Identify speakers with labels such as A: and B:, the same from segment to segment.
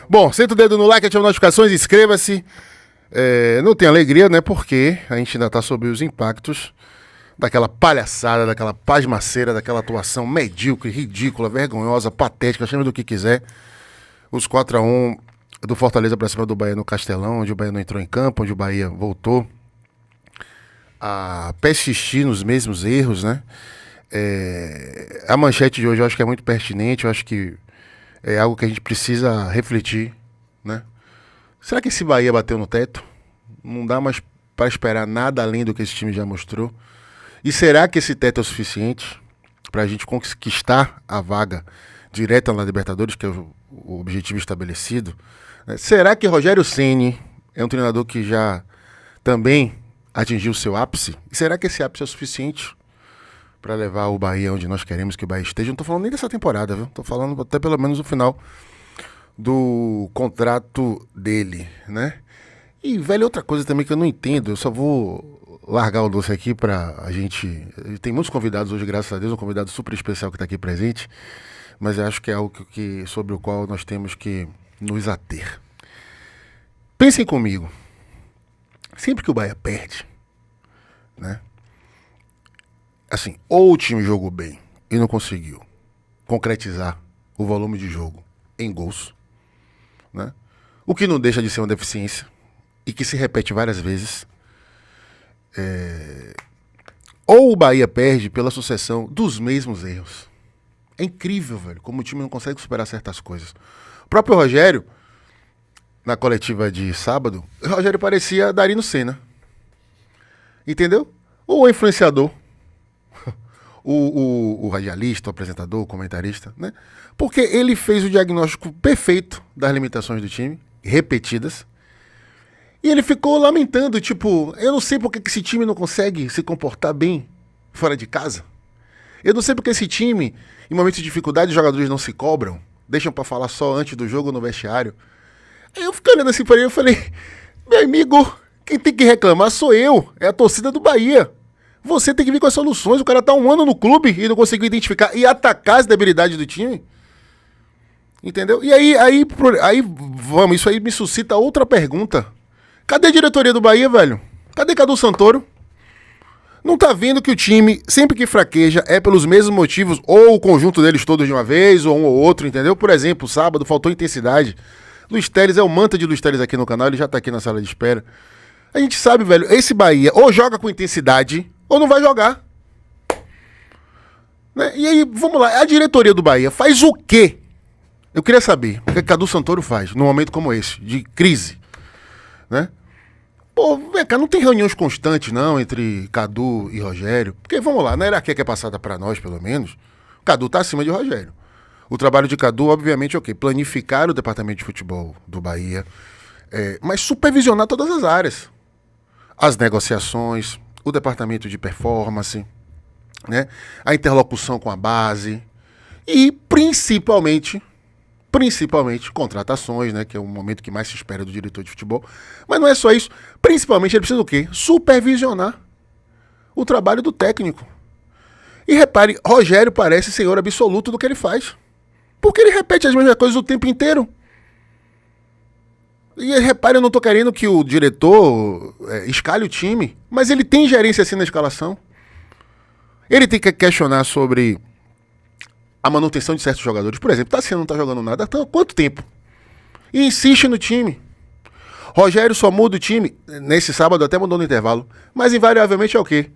A: Bom, senta o dedo no like, ativa as notificações, inscreva-se. Não tem alegria, né? Porque a gente ainda tá sob os impactos daquela palhaçada, daquela pasmaceira, daquela atuação medíocre, ridícula, vergonhosa, patética, chame do que quiser. Os 4-1 do Fortaleza pra cima do Bahia no Castelão, onde o Bahia não entrou em campo, onde o Bahia voltou a persistir nos mesmos erros, né? A manchete de hoje eu acho que é muito pertinente, eu acho que é algo que a gente precisa refletir, né? Será que esse Bahia bateu no teto? Não dá mais para esperar nada além do que esse time já mostrou? E será que esse teto é o suficiente para a gente conquistar a vaga direta na Libertadores, que é o objetivo estabelecido? Será que Rogério Ceni é um treinador que já também atingiu o seu ápice? E será que esse ápice é o suficiente para levar o Bahia onde nós queremos que o Bahia esteja? Não tô falando nem dessa temporada, viu? Tô falando até pelo menos no final do contrato dele, né? E, velho, outra coisa também que eu não entendo, eu só vou largar o doce aqui pra a gente... Tem muitos convidados hoje, graças a Deus, um convidado super especial que tá aqui presente, mas eu acho que é algo sobre o qual nós temos que nos ater. Pensem comigo, sempre que o Bahia perde, né? Assim, ou o time jogou bem e não conseguiu concretizar o volume de jogo em gols, né? O que não deixa de ser uma deficiência e que se repete várias vezes. Ou o Bahia perde pela sucessão dos mesmos erros. É incrível, velho, como o time não consegue superar certas coisas. O próprio Rogério, na coletiva de sábado, o Rogério parecia Darino Senna. Entendeu? Ou o influenciador. O radialista, o apresentador, o comentarista, né? Porque ele fez o diagnóstico perfeito das limitações do time, repetidas, e ele ficou lamentando, tipo, eu não sei porque que esse time não consegue se comportar bem fora de casa. Eu não sei porque esse time, em momentos de dificuldade, os jogadores não se cobram, deixam pra falar só antes do jogo no vestiário. Aí eu fiquei olhando assim pra ele e falei, meu amigo, quem tem que reclamar sou eu, é a torcida do Bahia. Você tem que vir com as soluções. O cara tá 1 ano no clube e não conseguiu identificar e atacar as debilidades do time. Entendeu? E aí vamos, isso aí me suscita outra pergunta. Cadê a diretoria do Bahia, velho? Cadê Cadu Santoro? Não tá vendo que o time, sempre que fraqueja, é pelos mesmos motivos, ou o conjunto deles todos de uma vez, ou um ou outro, entendeu? Por exemplo, sábado faltou intensidade. Luiz Teles é o manta de Luiz Teles aqui no canal, ele já tá aqui na sala de espera. A gente sabe, velho, esse Bahia ou joga com intensidade, ou não vai jogar. Né? E aí, vamos lá, a diretoria do Bahia faz o quê? Eu queria saber o que Cadu Santoro faz num momento como esse, de crise. Né? Pô, não tem reuniões constantes, não, entre Cadu e Rogério. Porque, vamos lá, na hierarquia que é passada pra nós, pelo menos, Cadu tá acima de Rogério. O trabalho de Cadu, obviamente, é o quê? Planificar o departamento de futebol do Bahia, mas supervisionar todas as áreas. As negociações, o departamento de performance, né? A interlocução com a base e principalmente contratações, né? Que é o momento que mais se espera do diretor de futebol. Mas não é só isso. Principalmente ele precisa do quê? Supervisionar o trabalho do técnico. E repare, Rogério parece senhor absoluto do que ele faz. Porque ele repete as mesmas coisas o tempo inteiro. E repare, eu não tô querendo que o diretor escalhe o time, mas ele tem gerência assim na escalação. Ele tem que questionar sobre a manutenção de certos jogadores. Por exemplo, Tassiano não tá jogando nada há quanto tempo? E insiste no time. Rogério só muda o time, nesse sábado até mudou no intervalo, mas invariavelmente é o quê?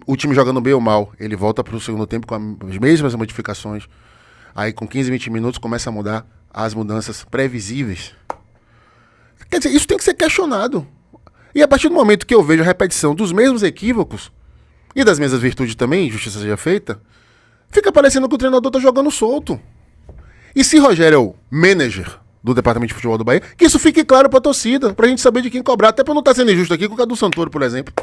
A: O time jogando bem ou mal, ele volta pro segundo tempo com as mesmas modificações. Aí com 15, 20 minutos começa a mudar as mudanças previsíveis. Quer dizer, isso tem que ser questionado. E a partir do momento que eu vejo a repetição dos mesmos equívocos e das mesmas virtudes também, justiça seja feita, fica parecendo que o treinador tá jogando solto. E se Rogério é o manager do departamento de futebol do Bahia, que isso fique claro pra torcida, pra gente saber de quem cobrar. Até pra não estar sendo injusto aqui com o Cadu Santoro, por exemplo.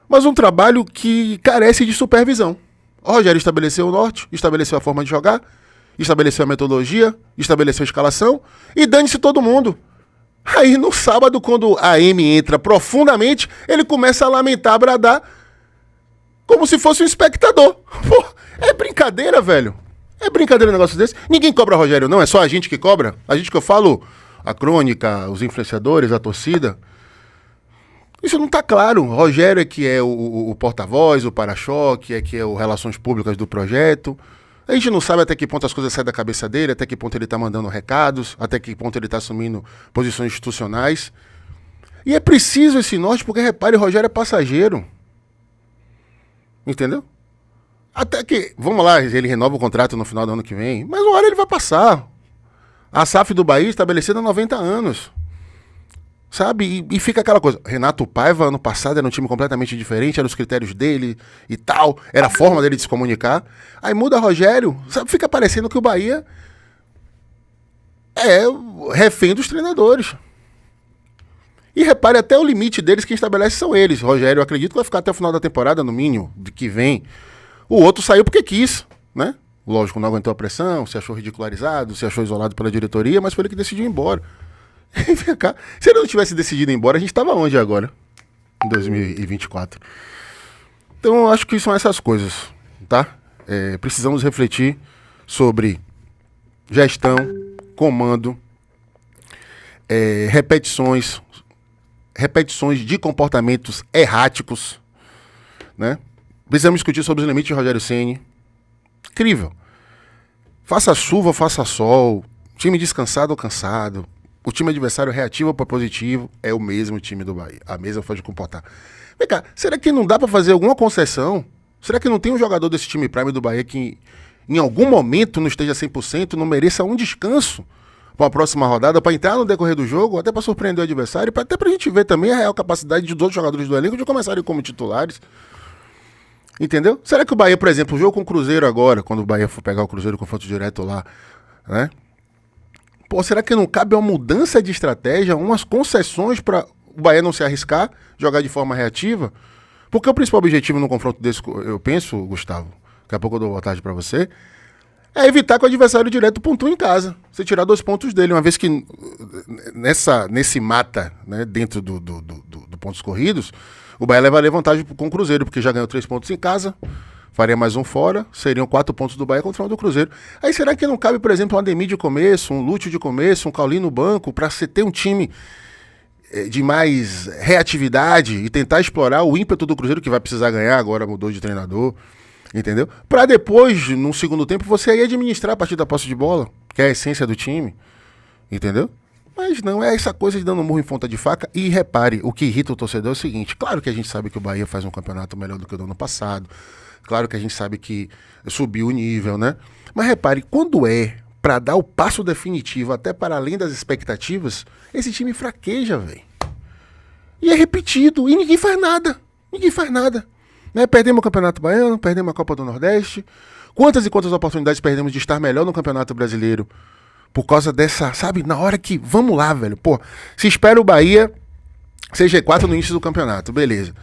A: Mas um trabalho que carece de supervisão. O Rogério estabeleceu o norte, estabeleceu a forma de jogar, estabeleceu a metodologia, estabeleceu a escalação e dane-se todo mundo. Aí no sábado, quando a M entra profundamente, ele começa a lamentar, bradar, como se fosse um espectador. Pô, é brincadeira, velho. É brincadeira um negócio desse. Ninguém cobra Rogério, não. É só a gente que cobra. A gente que eu falo, a crônica, os influenciadores, a torcida. Isso não tá claro. Rogério é que é o porta-voz, o para-choque, é que é o relações públicas do projeto. A gente não sabe até que ponto as coisas saem da cabeça dele, até que ponto ele tá mandando recados, até que ponto ele tá assumindo posições institucionais. E é preciso esse norte, porque, repare, Rogério é passageiro. Entendeu? Até que, vamos lá, ele renova o contrato no final do ano que vem, mas uma hora ele vai passar. A SAF do Bahia estabelecida há 90 anos. Sabe? E fica aquela coisa. Renato Paiva, ano passado, era um time completamente diferente, eram os critérios dele e tal, era a forma dele de se comunicar. Aí muda Rogério, sabe? Fica parecendo que o Bahia é refém dos treinadores. E repare, até o limite deles, quem estabelece são eles. Rogério, eu acredito que vai ficar até o final da temporada, no mínimo, de que vem. O outro saiu porque quis, né? Lógico, não aguentou a pressão, se achou ridicularizado, se achou isolado pela diretoria, mas foi ele que decidiu ir embora. Vem cá. Se ele não tivesse decidido ir embora, a gente estava onde agora? Em 2024. Então, eu acho que são essas coisas, tá? Precisamos refletir sobre gestão, comando, repetições de comportamentos erráticos, né? Precisamos discutir sobre os limites de Rogério Ceni. Incrível. Faça chuva, faça sol, time descansado ou cansado, o time adversário reativo ou positivo, é o mesmo time do Bahia. A mesma forma de comportar. Vem cá, será que não dá pra fazer alguma concessão? Será que não tem um jogador desse time Prime do Bahia que em algum momento não esteja 100%, não mereça um descanso para a próxima rodada, para entrar no decorrer do jogo, até para surpreender o adversário, até pra gente ver também a real capacidade de outros jogadores do elenco de começarem como titulares? Entendeu? Será que o Bahia, por exemplo, o jogo com o Cruzeiro agora, quando o Bahia for pegar o Cruzeiro com confronto direto lá, né? Pô, será que não cabe uma mudança de estratégia, umas concessões para o Bahia não se arriscar, jogar de forma reativa? Porque o principal objetivo num confronto desse, eu penso, Gustavo, daqui a pouco eu dou boa tarde para você, é evitar que o adversário direto pontue em casa. Você tirar 2 pontos dele, uma vez que nesse mata, né, dentro do pontos corridos, o Bahia levaria vantagem com o Cruzeiro, porque já ganhou 3 pontos em casa, faria mais um fora, seriam 4 pontos do Bahia contra o do Cruzeiro. Aí será que não cabe, por exemplo, um Ademir de começo, um Lúcio de começo, um Caulino no banco, para você ter um time de mais reatividade e tentar explorar o ímpeto do Cruzeiro, que vai precisar ganhar, agora mudou de treinador, entendeu? Para depois, num segundo tempo, você aí administrar a partir da posse de bola, que é a essência do time, entendeu? Mas não, é essa coisa de dando murro em ponta de faca. E repare, o que irrita o torcedor é o seguinte, claro que a gente sabe que o Bahia faz um campeonato melhor do que o do ano passado, claro que a gente sabe que subiu o nível, né? Mas repare, quando é para dar o passo definitivo até para além das expectativas, esse time fraqueja, velho. E é repetido, e ninguém faz nada. Ninguém faz nada. Né? Perdemos o Campeonato Baiano, perdemos a Copa do Nordeste. Quantas e quantas oportunidades perdemos de estar melhor no Campeonato Brasileiro? Por causa dessa, sabe, na hora que, vamos lá, velho, pô, se espera o Bahia ser G4 no início do campeonato, beleza.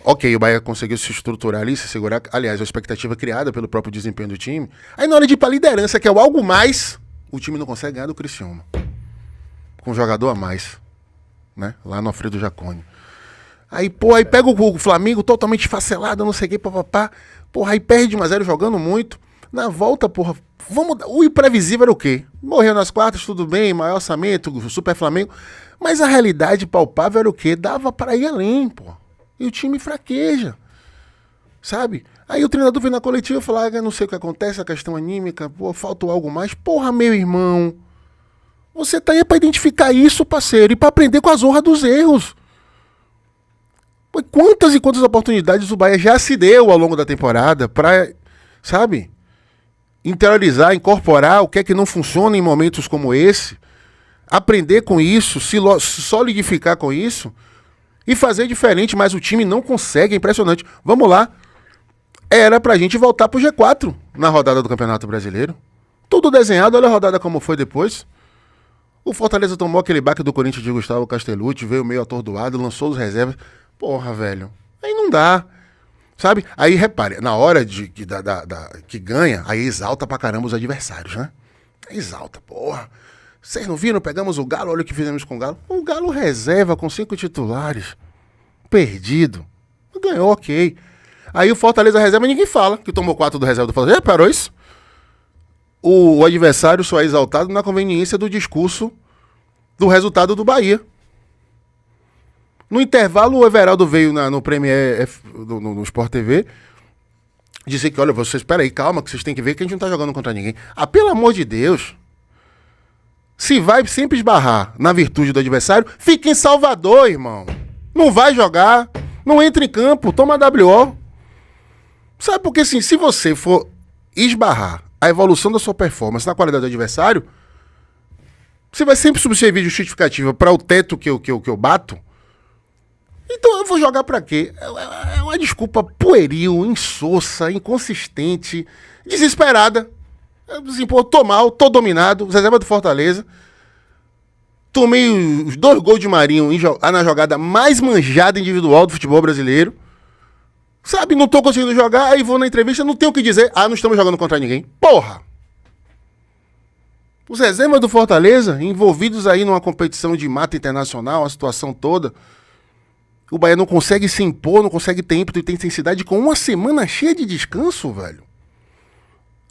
A: Ok, o Bahia conseguiu se estruturar ali, se segurar, aliás, a expectativa criada pelo próprio desempenho do time. Aí na hora de ir pra liderança, que é o algo mais, o time não consegue ganhar do Criciúma. Com um jogador a mais, né, lá no Alfredo Jaconi. Aí, pô, aí pega o Flamengo totalmente esfacelado, não sei o que, papapá. Porra, aí perde 1-0 jogando muito. Na volta, porra, o imprevisível era o quê? Morreu nas quartas, tudo bem, maior orçamento, Super Flamengo. Mas a realidade palpável era o quê? Dava para ir além, pô. E o time fraqueja, sabe? Aí o treinador vem na coletiva e fala, não sei o que acontece, a questão anímica, pô, falta algo mais. Porra, meu irmão, você tá aí pra identificar isso, parceiro, e pra aprender com as honras dos erros. Pô, quantas e quantas oportunidades o Bahia já se deu ao longo da temporada pra, sabe, interiorizar, incorporar o que é que não funciona em momentos como esse, aprender com isso, se solidificar com isso e fazer diferente, mas o time não consegue, é impressionante. Vamos lá, era pra gente voltar pro G4 na rodada do Campeonato Brasileiro. Tudo desenhado, olha a rodada como foi depois. O Fortaleza tomou aquele baque do Corinthians de Gustavo Castellucci, veio meio atordoado, lançou os reservas. Porra, velho, aí não dá. Sabe? Aí, repare, na hora que ganha, aí exalta pra caramba os adversários, né? Exalta, porra. Vocês não viram? Pegamos o Galo, olha o que fizemos com o Galo. O Galo reserva com 5 titulares. Perdido. Ganhou, ok. Aí o Fortaleza reserva, ninguém fala que tomou 4 do reserva do Fortaleza. Já parou isso? O adversário só é exaltado na conveniência do discurso do resultado do Bahia. No intervalo, o Everaldo veio no Premier no Sport TV dizer que, olha, vocês, espera aí, calma, que vocês têm que ver que a gente não tá jogando contra ninguém. Ah, pelo amor de Deus. Se vai sempre esbarrar na virtude do adversário, fica em Salvador, irmão. Não vai jogar, não entra em campo, toma WO. Sabe, porque assim, se você for esbarrar a evolução da sua performance na qualidade do adversário, você vai sempre subservir justificativa para o teto que eu bato. Então eu vou jogar pra quê? É uma desculpa pueril, insossa, inconsistente, desesperada. Assim, pô, tô mal, tô dominado, reserva do Fortaleza. Tomei os 2 gols de Marinho na jogada mais manjada individual do futebol brasileiro. Sabe, não tô conseguindo jogar, aí vou na entrevista, não tenho o que dizer. Ah, não estamos jogando contra ninguém. Porra! Os reservas do Fortaleza, envolvidos aí numa competição de mata internacional, a situação toda. O Bahia não consegue se impor, não consegue ter ímpeto e ter intensidade com uma semana cheia de descanso, velho.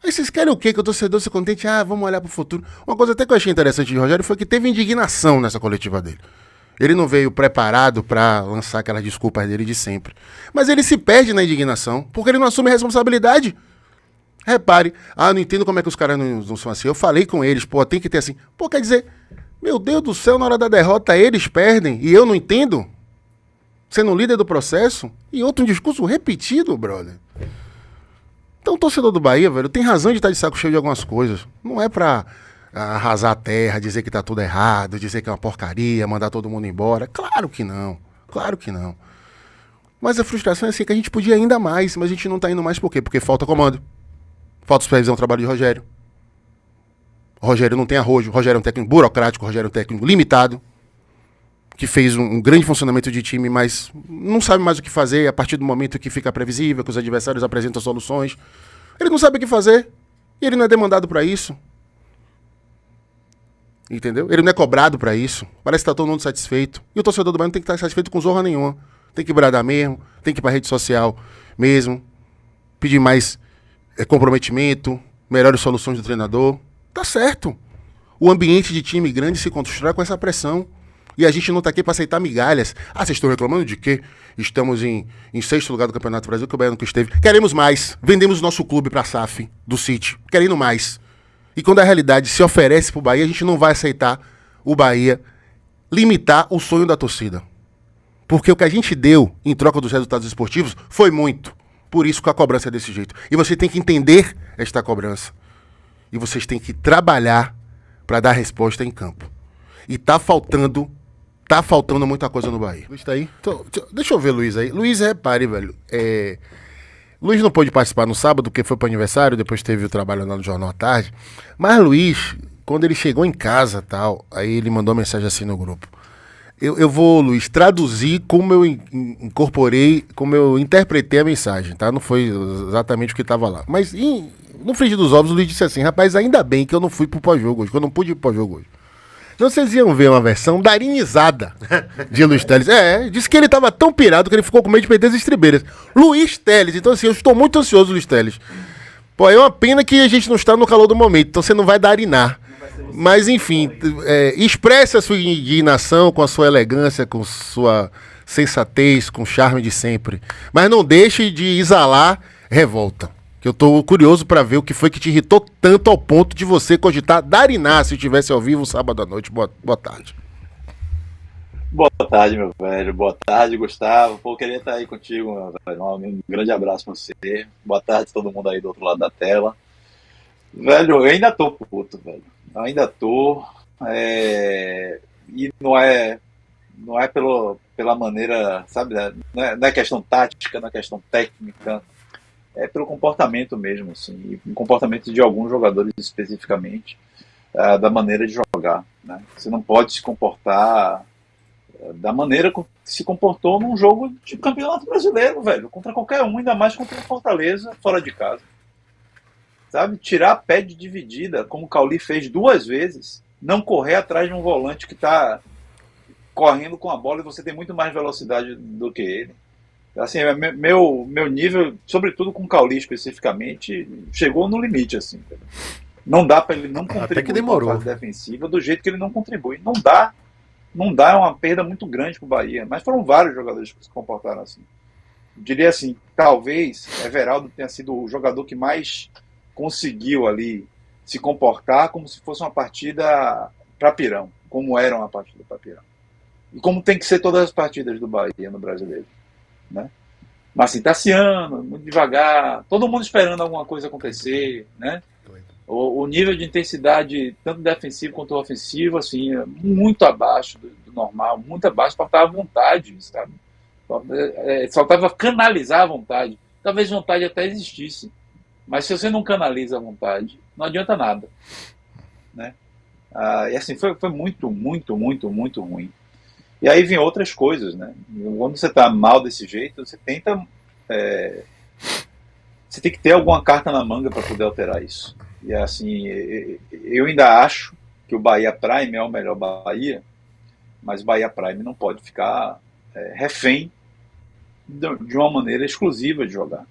A: Aí vocês querem o quê? Que o torcedor se contente? Ah, vamos olhar pro futuro. Uma coisa até que eu achei interessante de Rogério foi que teve indignação nessa coletiva dele. Ele não veio preparado pra lançar aquelas desculpas dele de sempre. Mas ele se perde na indignação, porque ele não assume responsabilidade. Repare, não entendo como é que os caras não são assim. Eu falei com eles, pô, tem que ter assim. Pô, quer dizer, meu Deus do céu, na hora da derrota eles perdem e eu não entendo? Sendo líder do processo? E outro discurso repetido, brother. Então o torcedor do Bahia, velho, tem razão de estar de saco cheio de algumas coisas. Não é pra arrasar a terra, dizer que tá tudo errado, dizer que é uma porcaria, mandar todo mundo embora. Claro que não. Claro que não. Mas a frustração é assim, que a gente podia ainda mais, mas a gente não tá indo mais por quê? Porque falta comando. Falta supervisão do trabalho de Rogério. O Rogério não tem arrojo. O Rogério é um técnico burocrático, o Rogério é um técnico limitado, que fez um grande funcionamento de time, mas não sabe mais o que fazer a partir do momento que fica previsível, que os adversários apresentam soluções. Ele não sabe o que fazer e ele não é demandado para isso. Entendeu? Ele não é cobrado para isso. Parece que tá todo mundo satisfeito. E o torcedor do Bahia não tem que estar satisfeito com zorra nenhuma. Tem que bradar mesmo, tem que ir pra rede social mesmo, pedir mais comprometimento, melhores soluções do treinador. Tá certo. O ambiente de time grande se constrói com essa pressão. E a gente não tá aqui para aceitar migalhas. Ah, vocês estão reclamando de quê? Estamos em 6º lugar do Campeonato Brasil, que o Bahia nunca esteve. Queremos mais. Vendemos nosso clube pra SAF do City. Querendo mais. E quando a realidade se oferece pro Bahia, a gente não vai aceitar o Bahia limitar o sonho da torcida. Porque o que a gente deu em troca dos resultados esportivos foi muito. Por isso que a cobrança é desse jeito. E você tem que entender esta cobrança. E vocês têm que trabalhar para dar resposta em campo. E tá faltando muita coisa no Bahia. Luiz tá aí? Então, deixa eu ver Luiz aí. Luiz, repare, velho. Luiz não pôde participar no sábado, porque foi pro aniversário, depois teve o trabalho lá no Jornal à Tarde. Mas Luiz, quando ele chegou em casa tal, aí ele mandou mensagem assim no grupo. Eu vou, Luiz, traduzir como eu incorporei, como eu interpretei a mensagem, tá? Não foi exatamente o que estava lá. Mas no frigir dos ovos, o Luiz disse assim, rapaz, ainda bem que eu não fui pro pós-jogo hoje, que eu não pude ir pro pós-jogo hoje. Então vocês iam ver uma versão darinizada de Luiz Teles. Disse que ele tava tão pirado que ele ficou com medo de perder as estribeiras. Luiz Teles, então assim, eu estou muito ansioso, Luiz Teles. Pô, é uma pena que a gente não está no calor do momento, então você não vai darinar. Mas enfim, expresse a sua indignação com a sua elegância, com sua sensatez, com o charme de sempre. Mas não deixe de exalar revolta. Que eu tô curioso pra ver o que foi que te irritou tanto ao ponto de você cogitar darinar se estivesse ao vivo sábado à noite. Boa tarde.
B: Boa tarde, meu velho. Boa tarde, Gustavo. Pô, queria estar aí contigo, meu velho. Um grande abraço pra você. Boa tarde a todo mundo aí do outro lado da tela. Velho, eu ainda tô puto, velho. Ainda tô. E não é pela maneira, sabe? Não é questão tática, não é questão técnica. É pelo comportamento mesmo, assim, e o comportamento de alguns jogadores especificamente, da maneira de jogar, né? Você não pode se comportar da maneira que se comportou num jogo de campeonato brasileiro, velho, contra qualquer um, ainda mais contra o Fortaleza, fora de casa. Sabe? Tirar a pé de dividida, como o Cauli fez 2 vezes, não correr atrás de um volante que está correndo com a bola e você tem muito mais velocidade do que ele. Assim, meu nível, sobretudo com o Cauli especificamente, chegou no limite, assim. Não dá para ele não
A: Até que
B: contribuir com a
A: demorou.
B: fase defensiva do jeito que ele não contribui. Não dá, é uma perda muito grande para o Bahia. Mas foram vários jogadores que se comportaram assim. Eu diria assim, talvez Everaldo tenha sido o jogador que mais conseguiu ali se comportar como se fosse uma partida para Pirão, como era uma partida para Pirão. E como tem que ser todas as partidas do Bahia no Brasileiro, né? Mas assim, Tassiano, muito devagar, todo mundo esperando alguma coisa acontecer, né? O nível de intensidade, tanto defensivo quanto ofensivo, assim, é muito abaixo do normal, muito abaixo, faltava vontade, sabe? Faltava canalizar a vontade. Talvez vontade até existisse, mas se você não canaliza a vontade, não adianta nada, né? E assim, foi muito, muito, muito, muito ruim. E aí vem outras coisas, né? Quando você está mal desse jeito, você tenta. Você tem que ter alguma carta na manga para poder alterar isso. E assim, eu ainda acho que o Bahia Prime é o melhor Bahia, mas o Bahia Prime não pode ficar refém de uma maneira exclusiva de jogar.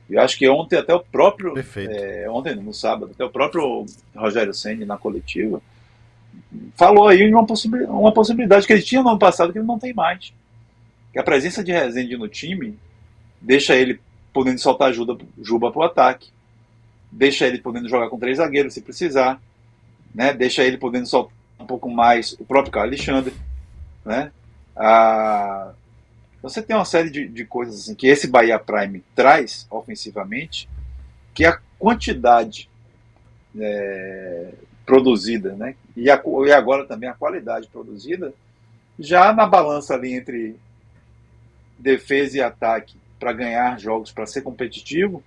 B: Eu acho que ontem até o próprio,
A: Perfeito.
B: ontem no sábado, até o próprio Rogério Ceni na coletiva falou aí de uma possibilidade que ele tinha no ano passado que ele não tem mais. Que a presença de Rezende no time deixa ele podendo soltar Juba para o ataque, deixa ele podendo jogar com 3 zagueiros se precisar, né? Deixa ele podendo soltar um pouco mais o próprio Carlos Alexandre, né? Você tem uma série de coisas assim, que esse Bahia Prime traz ofensivamente, que a quantidade produzida, né? E agora também a qualidade produzida, já na balança ali entre defesa e ataque para ganhar jogos, para ser competitivo,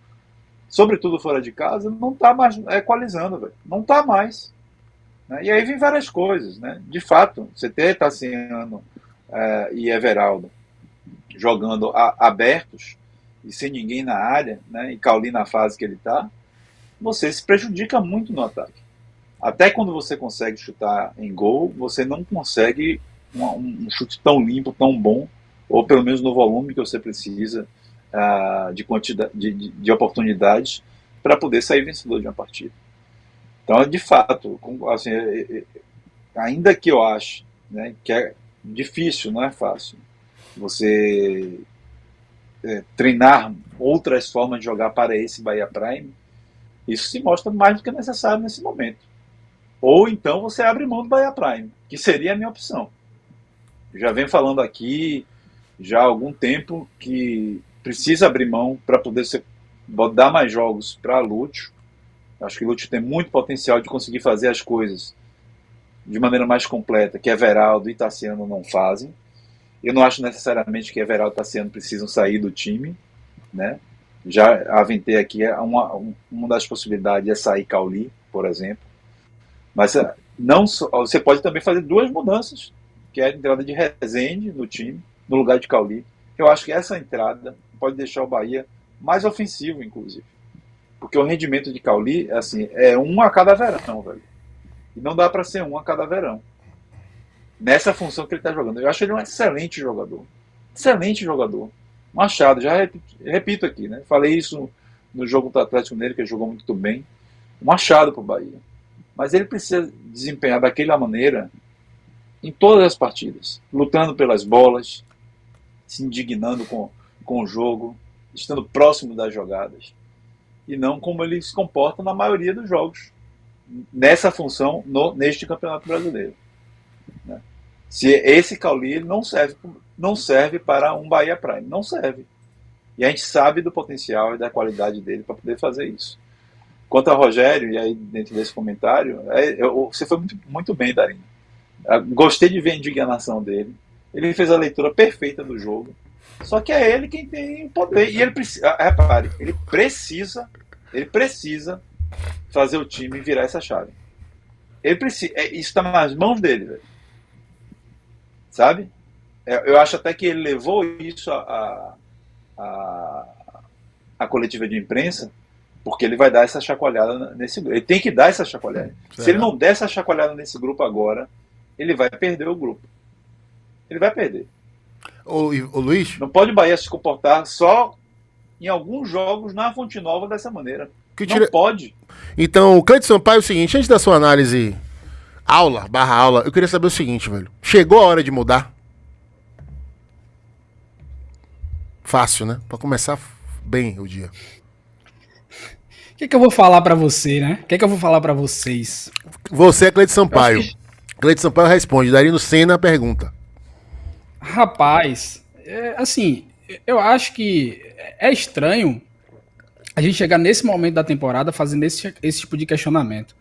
B: sobretudo fora de casa, não está mais equalizando, velho. Não está mais. Né? E aí vem várias coisas, né? De fato, você ter Tassiano e Everaldo jogando abertos e sem ninguém na área, né? E Cauli na fase que ele está, você se prejudica muito no ataque. Até quando você consegue chutar em gol, você não consegue um chute tão limpo, tão bom, ou pelo menos no volume que você precisa de quantidade de oportunidades para poder sair vencedor de uma partida. Então, de fato, assim, ainda que eu ache, né, que é difícil, não é fácil, você treinar outras formas de jogar para esse Bahia Prime, isso se mostra mais do que necessário nesse momento. Ou então você abre mão do Bahia Prime, que seria a minha opção. Eu já venho falando aqui já há algum tempo que precisa abrir mão para poder dar mais jogos para Lúcio. Acho que Lúcio tem muito potencial de conseguir fazer as coisas de maneira mais completa, que Everaldo e Tassiano não fazem. Eu não acho necessariamente que Everaldo e Tassiano precisam sair do time, né? Já aventei aqui, uma das possibilidades é sair Cauli, por exemplo. Mas não, você pode também fazer 2 mudanças, que é a entrada de Rezende no time, no lugar de Cauli. Eu acho que essa entrada pode deixar o Bahia mais ofensivo, inclusive. Porque o rendimento de Cauli assim, é um a cada verão, velho. E não dá para ser um a cada verão. Nessa função que ele está jogando. Eu acho ele um excelente jogador. Excelente jogador. Machado, já repito aqui, né? Falei isso no jogo do Atlético Mineiro, que ele jogou muito bem. Machado para o Bahia. Mas ele precisa desempenhar daquela maneira em todas as partidas. Lutando pelas bolas, se indignando com o jogo, estando próximo das jogadas. E não como ele se comporta na maioria dos jogos. Nessa função, neste Campeonato Brasileiro. Né? Se esse Cauli ele não serve para um Bahia Prime. Não serve. E a gente sabe do potencial e da qualidade dele para poder fazer isso. Quanto a Rogério, e aí dentro desse comentário, você foi muito, muito bem, Darinho. Gostei de ver a indignação dele. Ele fez a leitura perfeita do jogo. Só que é ele quem tem o poder. E ele precisa. Repare, ele precisa fazer o time virar essa chave. Ele precisa. Isso está nas mãos dele, velho. Sabe? Eu acho até que ele levou isso à coletiva de imprensa Porque ele vai dar essa chacoalhada nesse grupo. Ele tem que dar essa chacoalhada. Se ele não der essa chacoalhada nesse grupo agora, ele vai perder o grupo. Ele vai perder.
A: Ô Luiz?
B: Não pode o Bahia se comportar só em alguns jogos na Fonte Nova dessa maneira. Não pode.
A: Então, o Cleiton Sampaio é o seguinte, antes da sua análise aula, eu queria saber o seguinte, velho. Chegou a hora de mudar? Fácil, né? Pra começar bem o dia.
C: O que eu vou falar pra você, né? O que eu vou falar pra vocês?
A: Você é Cleiton Sampaio. Cleiton Sampaio responde. Darino Senna pergunta.
C: Rapaz, assim, eu acho que é estranho a gente chegar nesse momento da temporada fazendo esse tipo de questionamento.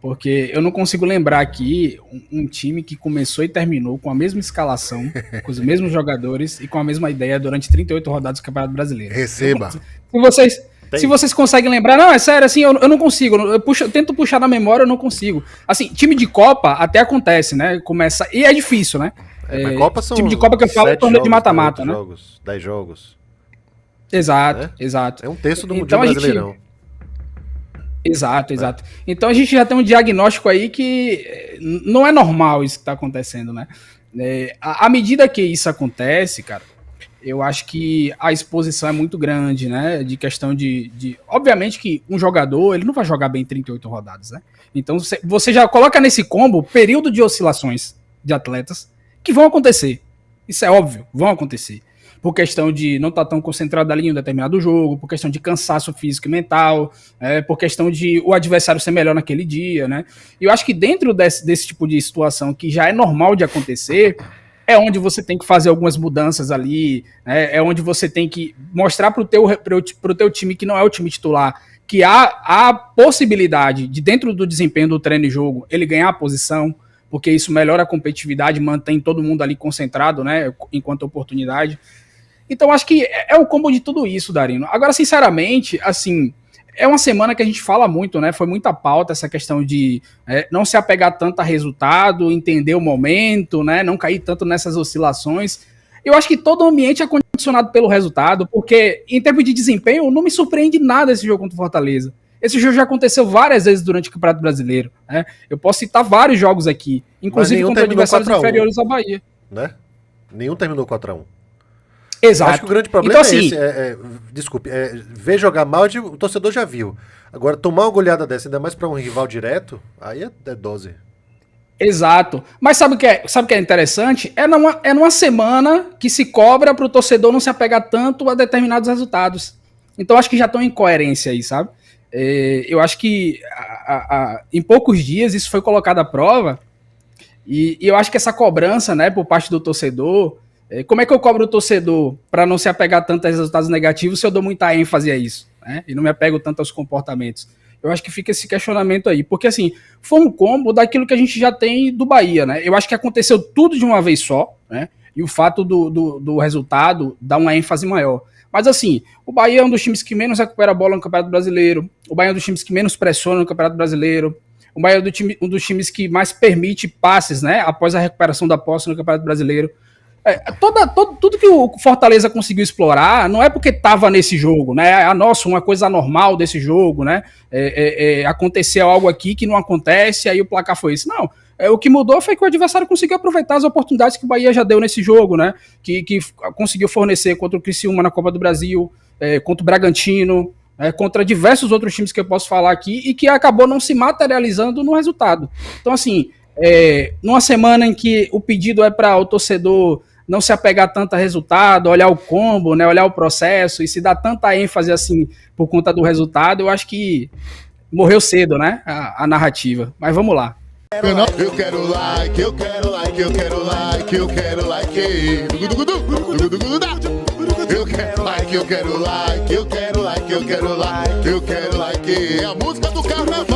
C: Porque eu não consigo lembrar aqui um time que começou e terminou com a mesma escalação, com os mesmos jogadores e com a mesma ideia durante 38 rodadas do Campeonato Brasileiro.
A: Receba.
C: Se vocês conseguem lembrar, não, é sério, assim, eu não consigo, eu tento puxar na memória, eu não consigo. Assim, time de Copa até acontece, né? Começa, e é difícil, né?
D: Copa são
C: time de Copa que eu falo é torneio de mata-mata, né?
D: 10 jogos.
C: Exato, exato.
D: É um terço do
C: então,
D: Brasileirão.
C: Exato. Então a gente já tem um diagnóstico aí que não é normal isso que está acontecendo, né? À medida que isso acontece, cara, eu acho que a exposição é muito grande, né? De questão de... Obviamente que um jogador, ele não vai jogar bem 38 rodadas, né? Então você já coloca nesse combo período de oscilações de atletas que vão acontecer. Isso é óbvio, vão acontecer. Por questão de não estar tão concentrado ali em um determinado jogo, por questão de cansaço físico e mental, por questão de o adversário ser melhor naquele dia, né? E eu acho que dentro desse tipo de situação que já é normal de acontecer, é onde você tem que fazer algumas mudanças ali, né? É onde você tem que mostrar pro teu time que não é o time titular, que há possibilidade de, dentro do desempenho do treino e jogo, ele ganhar a posição, porque isso melhora a competitividade, mantém todo mundo ali concentrado, né? Enquanto oportunidade. Então, acho que é o combo de tudo isso, Darino. Agora, sinceramente, assim, é uma semana que a gente fala muito, né? Foi muita pauta essa questão de não se apegar tanto a resultado, entender o momento, né? Não cair tanto nessas oscilações. Eu acho que todo o ambiente é condicionado pelo resultado, porque, em termos de desempenho, não me surpreende nada esse jogo contra o Fortaleza. Esse jogo já aconteceu várias vezes durante o Campeonato Brasileiro, né? Eu posso citar vários jogos aqui, inclusive contra adversários inferiores à Bahia.
D: Né? Nenhum terminou 4-1.
C: Exato.
D: Acho que o grande problema então, assim, é esse. Desculpe, ver jogar mal, o torcedor já viu. Agora, tomar uma goleada dessa, ainda mais para um rival direto, aí é dose.
C: Exato. Mas sabe o que é interessante? É numa semana que se cobra para o torcedor não se apegar tanto a determinados resultados. Então, acho que já estão em coerência aí, sabe? Eu acho que em poucos dias isso foi colocado à prova e eu acho que essa cobrança, né, por parte do torcedor... Como é que eu cobro o torcedor para não se apegar tanto a resultados negativos se eu dou muita ênfase a isso, né? E não me apego tanto aos comportamentos? Eu acho que fica esse questionamento aí, porque assim, foi um combo daquilo que a gente já tem do Bahia, né? Eu acho que aconteceu tudo de uma vez só, né? E o fato do resultado dá uma ênfase maior. Mas assim, o Bahia é um dos times que menos recupera a bola no Campeonato Brasileiro, o Bahia é um dos times que menos pressiona no Campeonato Brasileiro, o Bahia é um dos times que mais permite passes, né? Após a recuperação da posse no Campeonato Brasileiro. Tudo que o Fortaleza conseguiu explorar não é porque estava nesse jogo, né? Nossa, uma coisa anormal desse jogo, né? Aconteceu algo aqui que não acontece, aí o placar foi isso. Não, o que mudou foi que o adversário conseguiu aproveitar as oportunidades que o Bahia já deu nesse jogo, né? Que conseguiu fornecer contra o Criciúma na Copa do Brasil, contra o Bragantino, contra diversos outros times que eu posso falar aqui e que acabou não se materializando no resultado. Então, assim, numa semana em que o pedido é para o torcedor não se apegar tanto a resultado, olhar o combo, né, olhar o processo e se dar tanta ênfase assim por conta do resultado, eu acho que morreu cedo, né, a narrativa. Mas vamos lá.
E: Eu quero like, eu quero like, eu quero like, eu quero like. Eu quero like, eu quero like, eu quero like, eu quero like. É a música do carnaval.